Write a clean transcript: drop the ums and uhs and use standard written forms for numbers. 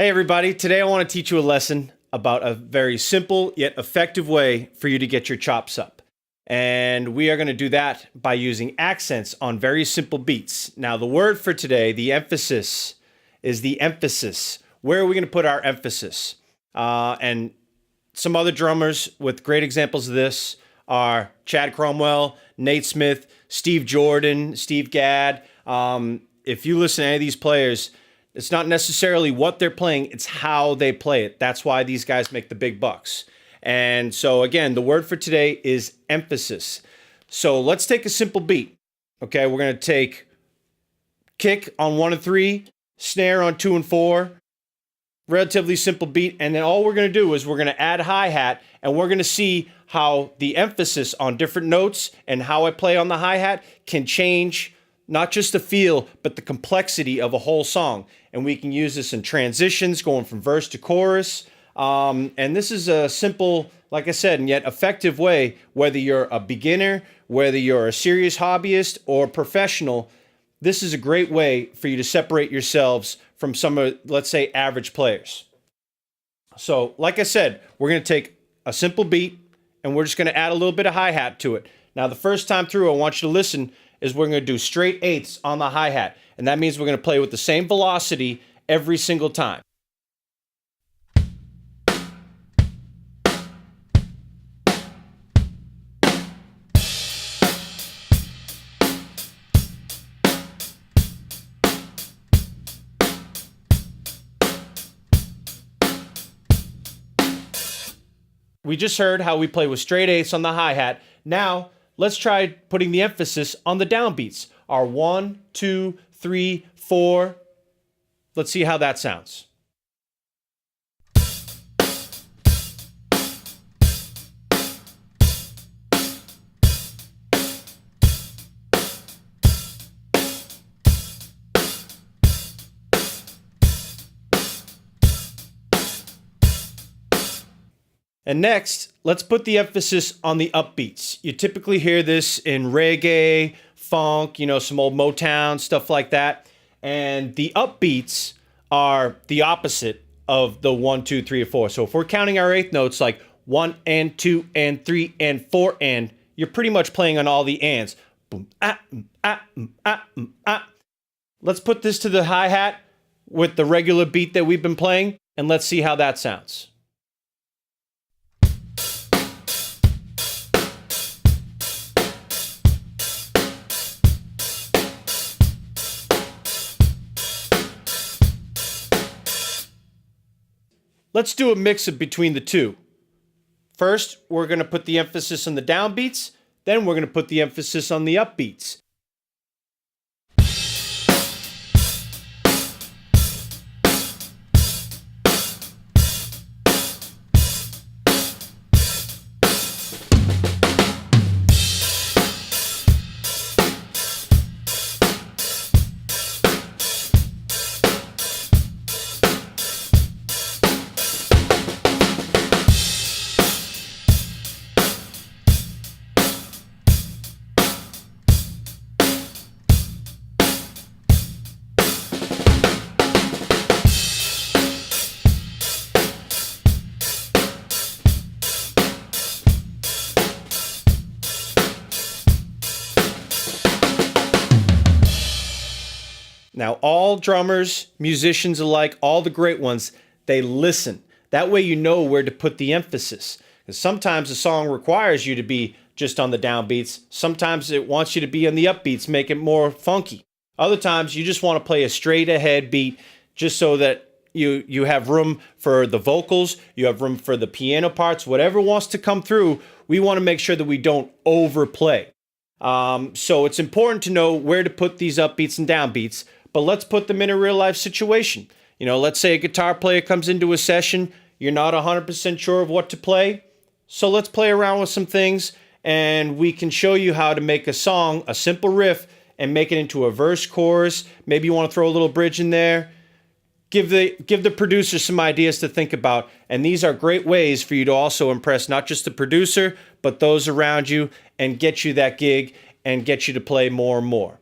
Hey everybody, today I want to teach you a lesson about a very simple yet effective way for you to get your chops up. And we are going to do that by using accents on very simple beats. Now the word for today, the emphasis, is the emphasis. Where are we going to put our emphasis? And some other drummers with great examples of this are Chad Cromwell, Nate Smith, Steve Jordan, Steve Gadd. If you listen to any of these players, it's not necessarily what they're playing, it's how they play it. That's why these guys make the big bucks. And so again, the word for today is emphasis. So let's take a simple beat. Okay, we're going to take kick on 1 and 3, snare on 2 and 4, relatively simple beat. And then all we're going to do is we're going to add hi-hat, and we're going to see how the emphasis on different notes and how I play on the hi-hat can change not just the feel, but the complexity of a whole song. And we can use this in transitions, going from verse to chorus. And this is a simple, like I said, and yet effective way, whether you're a beginner, whether you're a serious hobbyist or professional, this is a great way for you to separate yourselves from some of, let's say, average players. So, like I said, we're going to take a simple beat, and we're just going to add a little bit of hi-hat to it. Now, the first time through, I want you to listen, is we're going to do straight eighths on the hi-hat. And that means we're going to play with the same velocity every single time. We just heard how we play with straight eighths on the hi-hat. Now, let's try putting the emphasis on the downbeats. Our 1, 2, 3, 4. Let's see how that sounds. And next, let's put the emphasis on the upbeats. You typically hear this in reggae, funk, some old Motown, stuff like that. And the upbeats are the opposite of the 1, 2, 3, or 4. So if we're counting our eighth notes like 1 and 2 and 3 and 4 and, you're pretty much playing on all the ands. Boom, ah, ah, ah, ah. Let's put this to the hi-hat with the regular beat that we've been playing, and let's see how that sounds. Let's do a mix-up between the two. First, we're going to put the emphasis on the downbeats, then we're going to put the emphasis on the upbeats. Now, all drummers, musicians alike, all the great ones, they listen. That way you know where to put the emphasis. Because sometimes a song requires you to be just on the downbeats. Sometimes it wants you to be on the upbeats, make it more funky. Other times you just want to play a straight ahead beat just so that you have room for the vocals, you have room for the piano parts, whatever wants to come through. We want to make sure that we don't overplay. So it's important to know where to put these upbeats and downbeats. But let's put them in a real life situation. Let's say a guitar player comes into a session, you're not 100% sure of what to play. So let's play around with some things, and we can show you how to make a song, a simple riff, and make it into a verse, chorus. Maybe you want to throw a little bridge in there. Give the producer some ideas to think about. And these are great ways for you to also impress not just the producer, but those around you, and get you that gig and get you to play more and more.